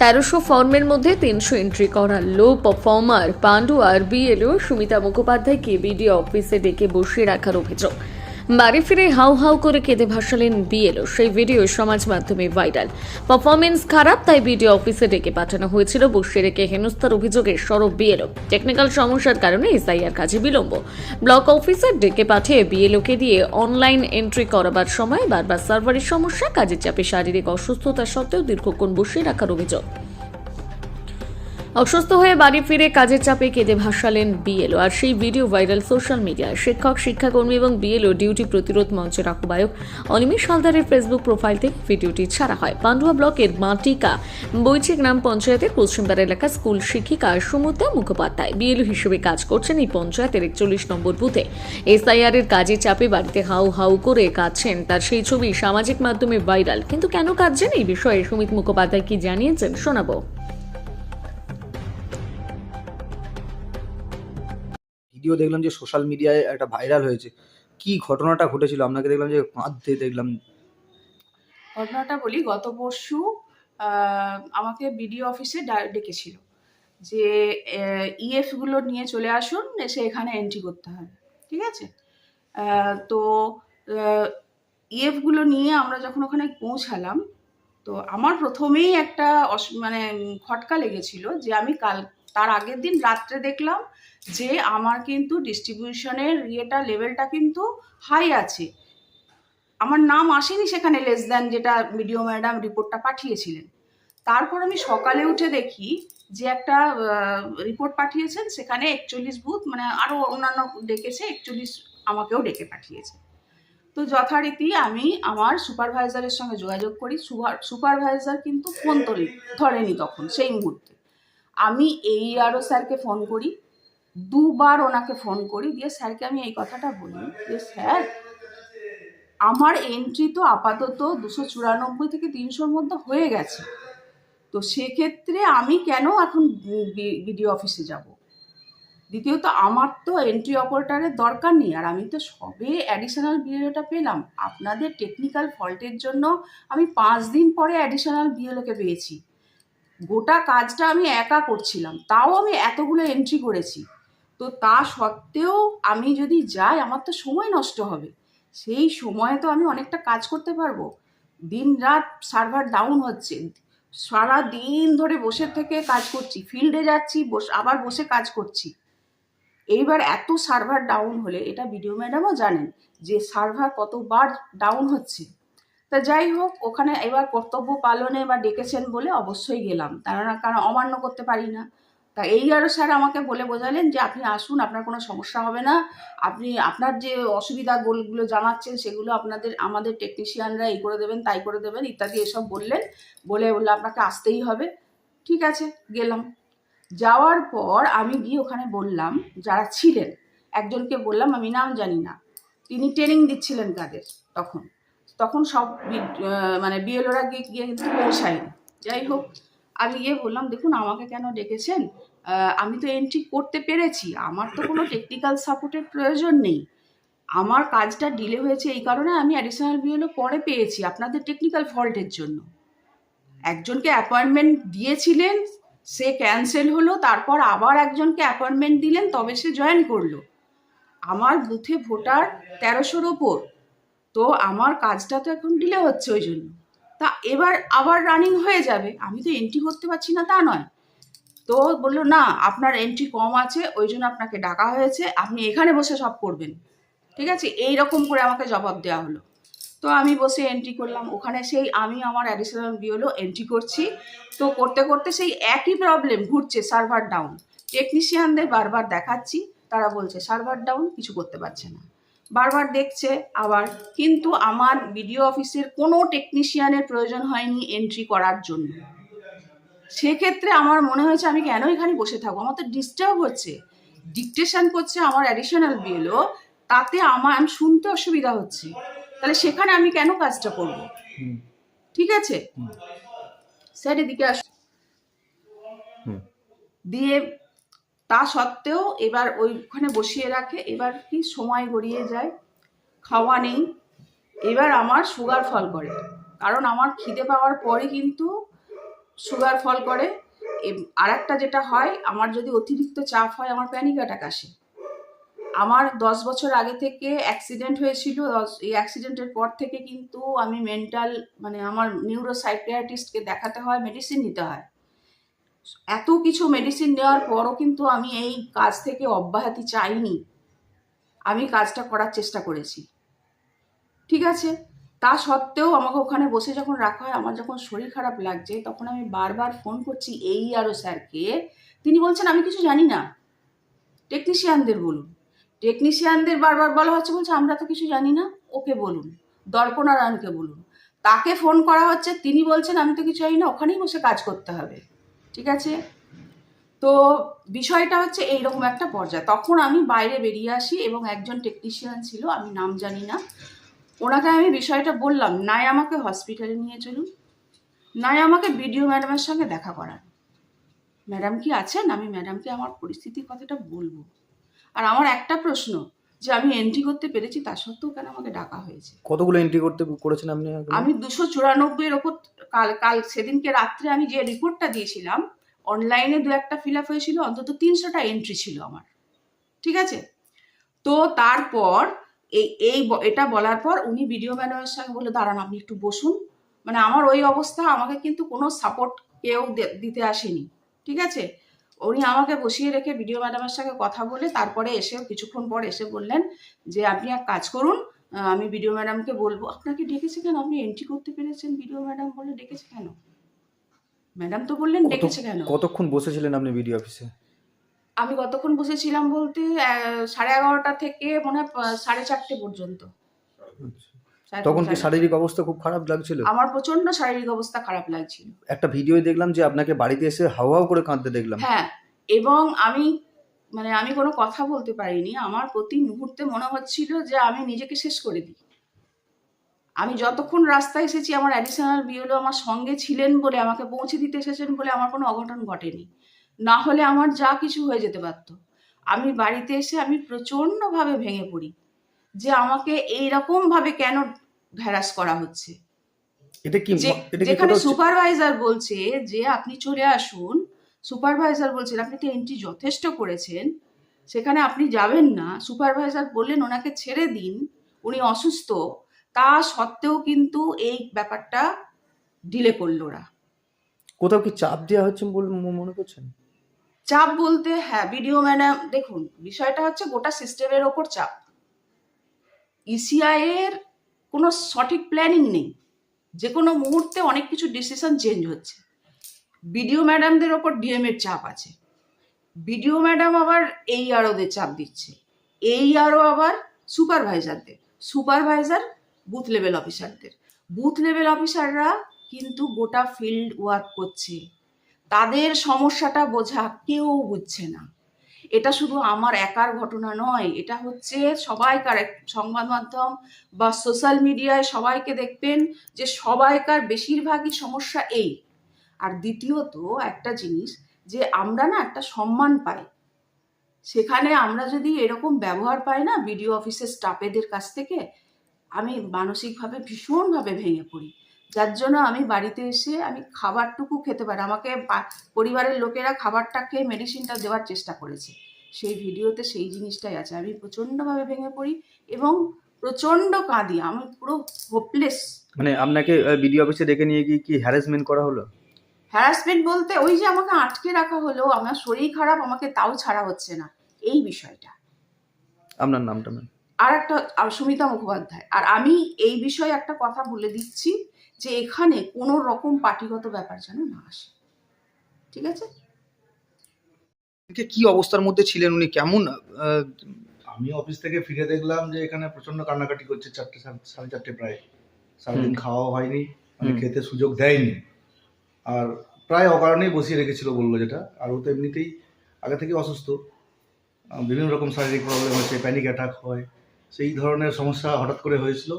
1300 ফর্মের মধ্যে 300 এন্ট্রি করা লো পারফর্মার পাণ্ডু আর বিএলও সুমিতা মুখোপাধ্যায়কে বিডিও অফিসে ডেকে বসিয়ে রাখার অভিযোগ। বাড়ি ফিরে হাউ হাউ করে কেঁদে ভাসালেন বিএলও। সেই ভিডিও সমাজ মাধ্যমে ভাইরাল। পারফরমেন্স খারাপ তাই বিডিও অফিসে ডেকে পাঠানো হয়েছিল। বসিয়ে রেখে হেনস্থার অভিযোগে সরব বিএলও। টেকনিক্যাল সমস্যার কারণে এসআইআর কাজে বিলম্ব। ব্লক অফিসার ডেকে পাঠিয়ে বিএলওকে দিয়ে অনলাইন এন্ট্রি করাবার সময় বারবার সার্ভারের সমস্যা, কাজের চাপে শারীরিক অসুস্থতা সত্ত্বেও দীর্ঘক্ষণ বসিয়ে রাখার অভিযোগ। অসুস্থ হয়ে বাড়ি ফিরে কাজের চাপে কেঁদে ভাসালেন বিএলও। আর সেই ভিডিও ভাইরাল সোশ্যাল মিডিয়ায়। শিক্ষক, শিক্ষাকর্মী এবং বিএলও ডিউটি প্রতিরোধ মঞ্চের আহ্বায়ক অনিমেষ হালদারের ফেসবুক প্রোফাইল থেকে ভিডিওটি ছাড়া হয়। পান্ডুয়া ব্লকের মাটিকা বৈচি গ্রাম পঞ্চায়েতের পশ্চিমপাড়া এলাকার স্কুল শিক্ষিকা সুমিতা মুখোপাধ্যায় বিএলও হিসেবে কাজ করছেন এই পঞ্চায়েতের 41 নম্বর বুথে। এসআইআর এর কাজের চাপে বাড়িতে হাউ হাউ করে কাঁদছেন। তার সেই ছবি সামাজিক মাধ্যমে ভাইরাল। কিন্তু কেন কাঁদছেন এই বিষয়ে সুমিত মুখোপাধ্যায় কি জানিয়েছেন শোনাবো। ভিডিও দেখলাম যে সোশ্যাল মিডিয়ায় একটা ভাইরাল হয়েছে। কি ঘটনাটা ঘটেছিল? আপনাকে দেখলাম যে কাঁদতে দেখলাম। ঘটনাটা বলি, গত পরশু আমাকে বিডিও অফিসে ডেকেছিল যে ইএফগুলো নিয়ে চলে আসুন, এসে এখানে এন্ট্রি করতে হবে। ঠিক আছে, তো ইএফগুলো নিয়ে আমরা যখন ওখানে পৌঁছালাম, তো আমার প্রথমেই একটা খটকা লেগেছিল যে আমি তার আগের দিন রাত্রে দেখলাম যে আমার কিন্তু ডিস্ট্রিবিউশনের লেভেলটা কিন্তু হাই আছে। আমার নাম আসেনি সেখানে লেস দ্যান, যেটা বিডিও ম্যাডাম রিপোর্টটা পাঠিয়েছিলেন। তারপর আমি সকালে উঠে দেখি যে একটা রিপোর্ট পাঠিয়েছেন, সেখানে 41 বুথ, মানে আরও অন্যান্য ডেকেছে, 41 আমাকেও ডেকে পাঠিয়েছে। তো যথারীতি আমি আমার সুপারভাইজারের সঙ্গে যোগাযোগ করি। সুপারভাইজার কিন্তু ফোন ধরেনি তখন, সেই মুহূর্তে। আমি AERO স্যারকে ফোন করি, দুবার ওনাকে ফোন করি, দিয়ে স্যারকে আমি এই কথাটা বলি যে স্যার, আমার এন্ট্রি তো আপাতত 294 থেকে 300-র মধ্যে হয়ে গেছে, তো সেক্ষেত্রে আমি কেন এখন বিডিও অফিসে যাব? দ্বিতীয়ত আমার তো এন্ট্রি অপারেটরের দরকার নেই, আর আমি তো সবে অ্যাডিশনাল বিএলওটা পেলাম। আপনাদের টেকনিক্যাল ফল্টের জন্য আমি 5 দিন পরে অ্যাডিশনাল বিএলওকে পেয়েছি। গোটা কাজটা আমি একা করছিলাম, তাও আমি এতগুলো এন্ট্রি করেছি। তো তা সত্ত্বেও আমি যদি যাই, আমার তো সময় নষ্ট হবে। সেই সময়ে তো আমি অনেকটা কাজ করতে পারবো। দিন রাত সার্ভার ডাউন হচ্ছে, সারা দিন ধরে বসে থেকে কাজ করছি, ফিল্ডে যাচ্ছি, আবার বসে কাজ করছি। এইবার এত সার্ভার ডাউন হলে, এটা বিডিও ম্যাডামও জানেন যে সার্ভার কতবার ডাউন হচ্ছে। তা যাই হোক, ওখানে এবার কর্তব্য পালনে বা ডেকেছেন বলে অবশ্যই গেলাম, কারণ অমান্য করতে পারি না। তা AERO স্যার আমাকে বলে বোঝালেন যে আপনি আসুন, আপনার কোনো সমস্যা হবে না, আপনি আপনার যে অসুবিধাগুলো জানাচ্ছেন সেগুলো আমাদের টেকনিশিয়ানরা এই করে দেবেন, তাই করে দেবেন, ইত্যাদি এসব বললেন। বলে আপনাকে আসতেই হবে। ঠিক আছে, গেলাম। যাওয়ার পর আমি গিয়ে ওখানে বললাম, যারা ছিলেন একজনকে বললাম, আমি নাম জানি না, তিনি ট্রেনিং দিচ্ছিলেন কাদের, তখন সব বিএলওরা গিয়ে কিন্তু পৌঁছায়নি। যাই হোক, আমি গিয়ে বললাম, দেখুন আমাকে কেন ডেকেছেন? আমি তো এন্ট্রি করতে পেরেছি, আমার তো কোনো টেকনিক্যাল সাপোর্টের প্রয়োজন নেই। আমার কাজটা ডিলে হয়েছে এই কারণে, আমি অ্যাডিশনাল বিএলও পরে পেয়েছি আপনাদের টেকনিক্যাল ফল্টের জন্য। একজনকে অ্যাপয়েন্টমেন্ট দিয়েছিলেন, সে ক্যান্সেল হলো, তারপর আবার একজনকে অ্যাপয়েন্টমেন্ট দিলেন, তবে সে জয়েন করলো। আমার বুথে ভোটার 1300-র ওপর, তো আমার কাজটা তো এখন ডিলে হচ্ছে ওই জন্য। তা এবার আবার রানিং হয়ে যাবে, আমি তো এন্ট্রি করতে পারছি না তা নয়। তো বললো, না আপনার এন্ট্রি কম আছে, ওই জন্য আপনাকে ডাকা হয়েছে, আপনি এখানে বসে সব করবেন। ঠিক আছে, এই রকম করে আমাকে জবাব দেওয়া হলো। তো আমি বসে এন্ট্রি করলাম ওখানে, সেই আমি আমার অ্যাডিশনাল বিএলও এন্ট্রি করছি। তো করতে করতে সেই একই প্রবলেম ঘুরছে, সার্ভার ডাউন। টেকনিশিয়ানদের বারবার দেখাচ্ছি, তারা বলছে সার্ভার ডাউন, কিছু করতে পারছে না। বারবার দেখছে আবার, কিন্তু আমার বিডিও অফিসের কোনো টেকনিশিয়ানের প্রয়োজন হয়নি এন্ট্রি করার জন্য। সেক্ষেত্রে আমার মনে হয়েছে আমি কেন এখানে বসে থাকবো, আমার তো ডিস্টার্ব হচ্ছে, ডিকটেশন করছে আমার অ্যাডিশনাল বিএলও, তাতে আমার শুনতে অসুবিধা হচ্ছে, তাহলে সেখানে আমি কেন কাজটা করব? ঠিক আছে, স্যার এদিকে আস। দিয়ে তা সত্ত্বেও এবার ওইখানে বসিয়ে রাখে। এবার কি সময় গড়িয়ে যায়, খাওয়া নেই। এবার আমার সুগার ফল করে, কারণ আমার খিদে পাওয়ার পরে কিন্তু সুগার ফল করে। আর একটা যেটা হয়, আমার যদি অতিরিক্ত চাপ হয় আমার প্যানিক অ্যাটাক আসে। আমার 10 বছর আগে থেকে অ্যাক্সিডেন্ট হয়েছিল। এই অ্যাক্সিডেন্টের পর থেকে কিন্তু আমি মেন্টাল মানে আমার নিউরোসাইকিয়াট্রিস্টকে দেখাতে হয়, মেডিসিন নিতে হয়। এত কিছু মেডিসিন নেওয়ার পরও কিন্তু আমি এই কাজ থেকে অব্যাহতি চাইনি। আমি কাজটা করার চেষ্টা করেছি, ঠিক আছে। তা সত্ত্বেও আমাকে ওখানে বসে যখন রাখা হয়, আমার যখন শরীর খারাপ লাগছে তখন আমি বারবার ফোন করছি এই আরও স্যারকে। তিনি বলছেন আমি কিছু জানি না, টেকনিশিয়ানদের বলুন। টেকনিশিয়ানদের বারবার বলা হচ্ছে, বলছে আমরা তো কিছু জানি না, ওকে বলুন, দর্পনারায়ণকে বলুন। তাকে ফোন করা হচ্ছে, তিনি বলছেন আমি তো কিছু জানি না, ওখানেই বসে কাজ করতে হবে, ঠিক আছে। তো বিষয়টা হচ্ছে এইরকম একটা পর্যায়ে। তখন আমি বাইরে বেরিয়ে আসি এবং একজন টেকনিশিয়ান ছিল, আমি নাম জানি না, ওনাকে আমি বিষয়টা বললাম। নাই আমাকে হসপিটালে নিয়ে চলুন, নাই আমাকে বিডিও ম্যাডামের সঙ্গে দেখা করান। ম্যাডাম কি আছেন? আমি ম্যাডামকে আমার পরিস্থিতির কথাটা বলবো। আর আমার একটা প্রশ্ন, যে আমি এন্ট্রি করতে পেরেছি তা সত্ত্বেও কেন আমাকে ডাকা হয়েছে? কতগুলো এন্ট্রি করেছেন আপনি? আমি 294 ওপর। কাল সেদিনকে রাত্রে আমি যে রিপোর্টটা দিয়েছিলাম, অনলাইনে 2-1টা ফিল আপ হয়েছিল, অন্তত 300টা এন্ট্রি ছিল আমার, ঠিক আছে। তো তারপর এটা বলার পর উনি বিডিও ম্যাডামের সঙ্গে বলে দাঁড়ান আপনি একটু বসুন। মানে আমার ওই অবস্থা, আমাকে কিন্তু কোনো সাপোর্ট কেউ দিতে আসেনি, ঠিক আছে। উনি আমাকে বসিয়ে রেখে বিডিও ম্যাডামের সঙ্গে কথা বলে তারপরে এসে কিছুক্ষণ পর এসে বললেন যে আপনি এক কাজ করুন, আমি বিডিও ম্যাডামকে বলবো। আপনাকে ডেকেছে কেন? আপনি এন্ট্রি করতে পেরেছেন, বিডিও ম্যাডাম বলে ডেকেছে কেন? ম্যাডাম তো বললেন ডেকেছে কেন। কতক্ষণ বসেছিলেন আপনি বিডিও অফিসে? আমি কতক্ষণ বসেছিলাম বলতে 11:30 থেকে মনে হয় 4:30 পর্যন্ত। তখন কি শারীরিক অবস্থা খুব খারাপ লাগছিল? আমার প্রচন্ড শারীরিক অবস্থা খারাপ লাগছিল। একটা ভিডিও দেখলাম যে আপনাকে বাড়িতে এসে হাউ হাউ করে কাঁদতে দেখলাম। হ্যাঁ, এবং আমি কোনো কথা বলতে পারিনি। আমার প্রতি মুহূর্তে মনে হচ্ছিল যে আমি নিজেকে শেষ করে দিই। আমি যতক্ষণ রাস্তায় এসেছি আমার অ্যাডিশনাল বিএলও আমার সঙ্গে ছিলেন বলে, আমাকে পৌঁছে দিতে এসেছেন বলে আমার কোনো অঘটন ঘটেনি। না হলে আমার যা কিছু হয়ে যেতে পারত। আমি বাড়িতে এসে আমি প্রচণ্ডভাবে ভেঙে পড়ি যে আমাকে এইরকমভাবে কেন হ্যারাস করা হচ্ছে। এটা কি যেখানে সুপারভাইজার বলছে যে আপনি চলে আসুন, সুপারভাইজার বলছেন আপনি তো এন্ট্রি যথেষ্ট করেছেন, সেখানে আপনি যাবেন না। সুপারভাইজার বললেন ওনাকে ছেড়ে দিন, উনি অসুস্থ। তা সত্ত্বেও কিন্তু এই ব্যাপারটা ডিলে করলো ওরা। কোথাও কি চাপ দেওয়া হচ্ছে বলে মনে করছেন? চাপ বলতে হ্যাঁ, বিডিও ম্যাডাম, দেখুন বিষয়টা হচ্ছে গোটা সিস্টেমের ওপর চাপ। ইসিআই এর কোনো সঠিক প্ল্যানিং নেই, যে কোনো মুহূর্তে অনেক কিছু ডিসিশন চেঞ্জ হচ্ছে। বিডিও ম্যাডামদের ওপর ডিএম এর চাপ আছে, বিডিও ম্যাডাম আবার এই আরওদের চাপ দিচ্ছে, এই আরও আবার সুপারভাইজারদের, সুপারভাইজার বুথ লেভেল অফিসারদের। বুথ লেভেল অফিসাররা কিন্তু গোটা ফিল্ড ওয়ার্ক করছে, তাদের সমস্যাটা বোঝা কেউ বুঝছে না। এটা শুধু আমার একার ঘটনা নয়, এটা হচ্ছে সবাইকার। সংবাদ মাধ্যম বা সোশ্যাল মিডিয়ায় সবাইকে দেখবেন যে সবাইকার বেশিরভাগই সমস্যা এই। আর দ্বিতীয়ত একটা জিনিস, যে আমরা না একটা সম্মান পাই, সেখানে আমরা যদি এরকম ব্যবহার পাই না বিডিও অফিসের স্টাফেদের কাছ থেকে, আমি মানসিকভাবে ভীষণভাবে ভেঙে পড়ি। যার জন্য আমি বাড়িতে এসে আমি খাবারটুকু খেতে পারি, আমাকে পরিবারের লোকেরা খাবারটা খেয়ে মেডিসিনটা দেওয়ার চেষ্টা করেছে। সেই ভিডিওতে সেই জিনিসটাই আছে। আমি প্রচণ্ডভাবে ভেঙে পড়ি এবং প্রচণ্ড কাঁদি, আমি পুরো হোপলেস। মানে আপনাকে বিডিও অফিসে ডেকে নিয়ে গিয়ে কি হ্যারাসমেন্ট করা হলো? হ্যারাসমেন্ট বলতে ওই যে আমাকে আটকে রাখা হলো, আমার শরীর খারাপ, আমাকে তাও ছাড়া হচ্ছে না, এই বিষয়টা। আপনার নামটা ম্যাম? আর একটা সুমিতা মুখোপাধ্যায়। আর আমি এই বিষয়ে একটা কথা বলে দিচ্ছি যে এখানে কোনো রকম পার্টিগত ব্যাপার যেন না আসে, ঠিক আছে। কি অবস্থার মধ্যে ছিলেন উনি? কেমন? আমি অফিস থেকে ফিরে দেখলাম যে এখানে প্রচন্ড কান্নাকাটি করছে, 4টে 4:30 প্রায়। সারাদিন খাওয়া হয়নি, মানে খেতে সুযোগ দেয়নি, আর প্রায় অকারণেই বসিয়ে রেখেছিল বললো যেটা। আর ও তো এমনিতেই আগে থেকে অসুস্থ, বিভিন্ন রকম শারীরিক প্রবলেম হচ্ছে, প্যানিক অ্যাটাক হয়, সেই ধরনের সমস্যা হঠাৎ করে হয়েছিল।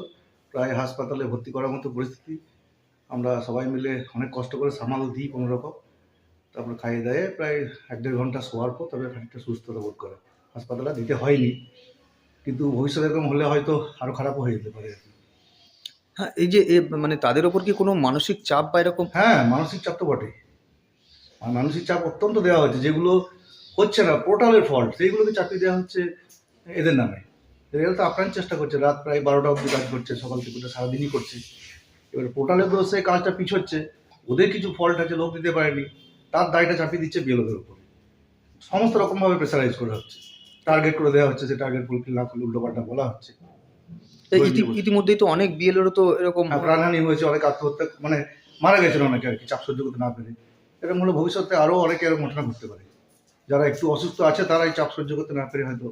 প্রায় হাসপাতালে ভর্তি করার মতো পরিস্থিতি। আমরা সবাই মিলে অনেক কষ্ট করে সামাল দিই কোনো রকম। তারপর খাইয়ে দায়ে প্রায় 1-1.5 ঘন্টা শোয়ার পর তবে খানিকটা সুস্থতা বোধ করে। হাসপাতালে দিতে হয়নি, কিন্তু ভবিষ্যতে এরকম হলে হয়তো আরও খারাপও হয়ে যেতে পারে আর কি। হ্যাঁ, এই যে মানে তাদের ওপর কি কোনো মানসিক চাপ বা এরকম? হ্যাঁ, মানসিক চাপ তো বটেই। আর মানসিক চাপ অত্যন্ত দেওয়া হচ্ছে, যেগুলো হচ্ছে না, পোর্টালের ফল্ট, সেইগুলোকে চাকরি দেওয়া হচ্ছে এদের নামে। এরা তো আপ্রাণ চেষ্টা করছে, রাত প্রায় 12টা অবধি কাজ করছে, সকাল থেকে সারাদিনই করছে। এবার পোর্টালের দোষে কাজটা পিছোচ্ছে, ওদের কিছু ফল্ট আছে, লোক দিতে পারেনি, তার দায়টা চাপিয়ে দিচ্ছে বিএলওদের উপর। সমস্ত রকমভাবে প্রেসারাইজ করা হচ্ছে, টার্গেট করে দেওয়া হচ্ছে, যে টার্গেট ফুলফিল না করলে উল্টোপাল্টা বলা হচ্ছে। ইতিমধ্যেই তো অনেক বিএলওরও তো এরকম হ্যাঁ, প্রাণহানি হয়েছে, অনেক আত্মহত্যা, মানে মারা গেছেন অনেকে আর কি, চাপ সহ্য করতে না পেরে। এরকম হলে ভবিষ্যতে আরও অনেকে এরকম ঘটনা ঘটতে পারে। যারা একটু অসুস্থ আছে তারাই চাপ সহ্য করতে না পেরে হয়তো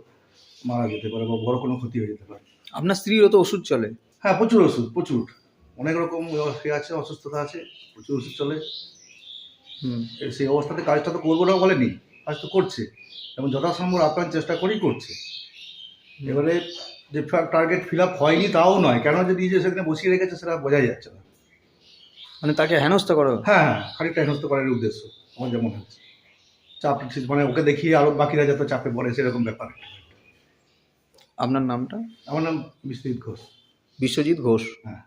মারা যেতে পারে বা বড় কোনো ক্ষতি হয়ে যেতে পারে। আপনার স্ত্রীরও তো ওষুধ চলে। হ্যাঁ, প্রচুর ওষুধ, প্রচুর, অনেক রকম আছে, অসুস্থতা আছে, প্রচুর ওষুধ চলে। সেই অবস্থাতে কাজটা তো করবো না বলেনি, কাজ তো করছে, এবং যথাসম্ভব আপ্রাণ চেষ্টা করেই করছে। এবারে যে টার্গেট ফিল আপ হয়নি তাও নয়, কেন যে নিজে সেখানে বসিয়ে রেখেছে সেটা বোঝাই যাচ্ছে না। মানে তাকে হেনস্থা করা হয়। হ্যাঁ, খানিকটা হেনস্থ করার উদ্দেশ্য আমার যেমন হচ্ছে। চাপ, মানে ওকে দেখিয়ে আরো বাকিরা যাতে চাপে পড়ে, সেরকম ব্যাপার। আপনার নামটা? আমার নাম বিশ্বজিৎ ঘোষ। বিশ্বজিৎ ঘোষ। হ্যাঁ।